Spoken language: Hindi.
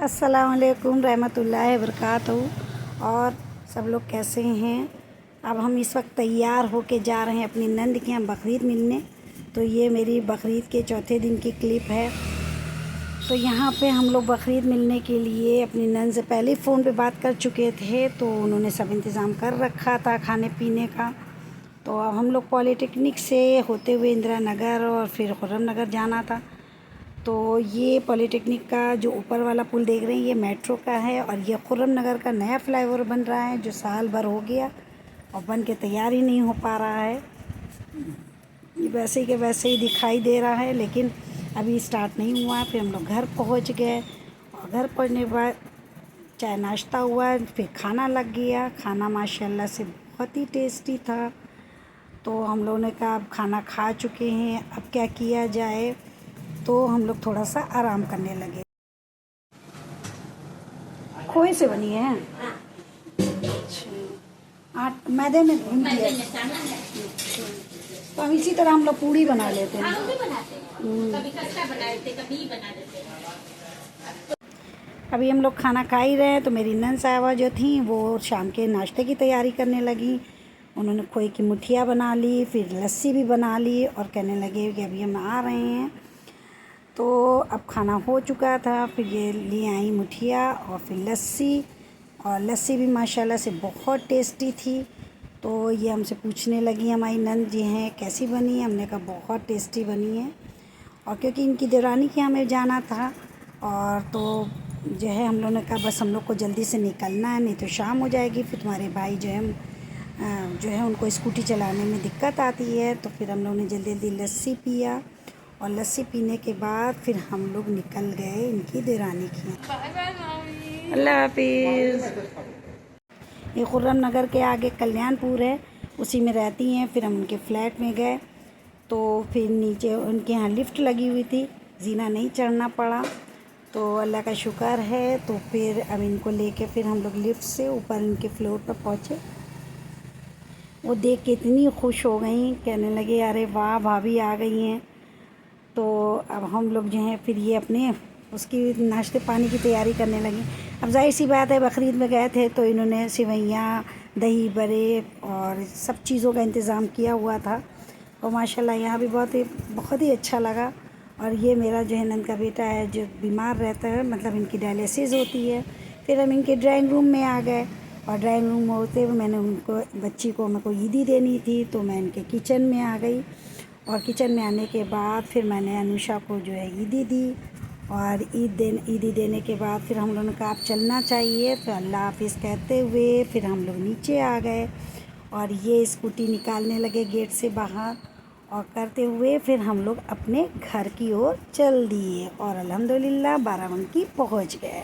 अस्सलामुअलैकुम रहमतुल्लाहि वबरकातुहू। और सब लोग कैसे हैं। अब हम इस वक्त तैयार होके जा रहे हैं अपनी नंद के यहाँ बकरीद मिलने। तो ये मेरी बकरीद के चौथे दिन की क्लिप है। तो यहाँ पे हम लोग बकरीद मिलने के लिए अपनी नंद से पहले ही फ़ोन पे बात कर चुके थे, तो उन्होंने सब इंतज़ाम कर रखा था खाने पीने का। तो अब हम लोग पॉलीटेक्निक से होते हुए इंदिरा नगर और फिर खुर्रम नगर जाना था। तो ये पॉलीटेक्निक का जो ऊपर वाला पुल देख रहे हैं ये मेट्रो का है, और ये खुर्रम नगर का नया फ्लाईओवर बन रहा है जो साल भर हो गया और बन के तैयार ही नहीं हो पा रहा है। ये वैसे ही के वैसे ही दिखाई दे रहा है, लेकिन अभी स्टार्ट नहीं हुआ। फिर हम लोग घर पहुंच गए और घर पहुंचने के बाद चाय नाश्ता हुआ, फिर खाना लग गया। खाना माशाल्लाह से बहुत ही टेस्टी था। तो हम लोगों ने कहा अब खाना खा चुके हैं, अब क्या किया जाए। तो हम लोग थोड़ा सा आराम करने लगे। खोए से बनी है। अच्छा, मैदे में भून दिया। तो हम इसी तरह हम लोग पूड़ी बना लेते हैं। कभी कच्चा बना देते, कभी बना देते हैं। अभी हम लोग खाना खा ही रहे हैं, तो मेरी नंद साहबा जो थी वो शाम के नाश्ते की तैयारी करने लगी। उन्होंने खोए की मुठिया बना ली, फिर लस्सी भी बना ली और कहने लगे कि अभी हम आ रहे हैं। तो अब खाना हो चुका था, फिर ये ले आई मुठिया और फिर लस्सी, और लस्सी भी माशाल्लाह से बहुत टेस्टी थी। तो ये हमसे पूछने लगी, हमारी नंद जी हैं, कैसी बनी है। हमने कहा बहुत टेस्टी बनी है। और क्योंकि इनकी देवरानी के हमें जाना था, और तो जो है हम लोगों ने कहा बस हम लोग को जल्दी से निकलना है, नहीं तो शाम हो जाएगी। फिर तुम्हारे भाई जो है उनको स्कूटी चलाने में दिक्कत आती है। तो फिर हम लोगों ने जल्दी जल्दी लस्सी पिया, और लस्सी पीने के बाद फिर हम लोग निकल गए इनकी देवरानी की। अल्लाह हाफिज़। ये खुर्रम नगर के आगे कल्याणपुर है, उसी में रहती हैं। फिर हम उनके फ्लैट में गए, तो फिर नीचे उनके यहाँ लिफ्ट लगी हुई थी, जीना नहीं चढ़ना पड़ा। तो अल्लाह का शुक्र है। तो फिर अब इनको लेके फिर हम लोग लिफ्ट से ऊपर इनके फ्लोर पर पहुँचे। वो देख के इतनी खुश हो गई, कहने लगे अरे वाह भाभी आ गई हैं। तो अब हम लोग जो हैं फिर ये अपने उसकी नाश्ते पानी की तैयारी करने लगी। अब जाहिर सी बात है बकरीद में गए थे, तो इन्होंने सेवइयाँ, दही बड़े और सब चीज़ों का इंतज़ाम किया हुआ था। और माशाल्लाह यहाँ भी बहुत ही अच्छा लगा। और ये मेरा जो है नंद का बेटा है जो बीमार रहता है, मतलब इनकी डायलिसिस होती है। फिर हम इनके ड्राइंग रूम में आ गए, और ड्राइंग रूम में होते हुए मैंने उनको बच्ची को मेरे को ईदी देनी थी, तो मैं इनके किचन में आ गई। और किचन में आने के बाद फिर मैंने अनुषा को जो है ईदी दी, और ईदी देने के बाद फिर हम लोगों ने कहा आप चलना चाहिए। तो अल्लाह हाफिज़ कहते हुए फिर हम लोग नीचे आ गए, और ये स्कूटी निकालने लगे गेट से बाहर, और करते हुए फिर हम लोग अपने घर की ओर चल दिए, और अल्हम्दुलिल्लाह बाराबंकी पहुंच गए।